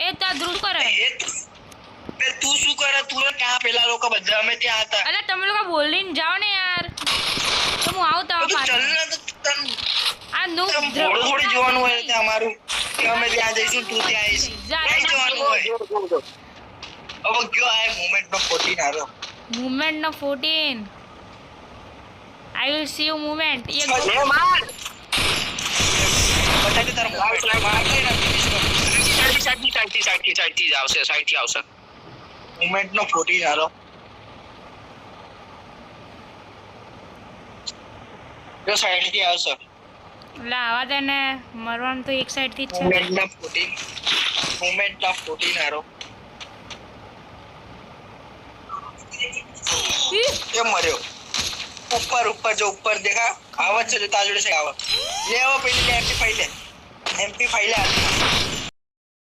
એ તા ધ્રુવ કરે તું શું કરે? તું ક્યાં? પેલા લોકો બધા અમે ત્યાં હતા. અલે તમે લોકો બોલીને જાઓ ને યાર. તો હું આવું તા તું પાછળ. ચલ ને તો તન આ નો થોડું જોવાનું હોય છે અમારું કે અમે ત્યાં જઈશું તું ત્યાં આવીશ. નહીં જવાનું હોય. હવે ગયો આ મોમેન્ટ નો 14 આવ્યો. મૂવમેન્ટ નો 14 I will see you movement એ માર બતાવી તારો મોમેન્ટ માર દે ને ફિનિશ કર. સાઈડથી આવશે મોમેન્ટ નો 14 આવ્યો. જો સાઈડ થી આવશે. એટલે આવા દે ને મરવાનું તો એક સાઈડ થી જ છે. મોમેન્ટ નો 14 આવ્યો. કેમ મર્યો? ઉપર જો ઉપર દેખા આવત છે તાજોડે છે આવત લે આવો પેલી MP5 લે MP5 લે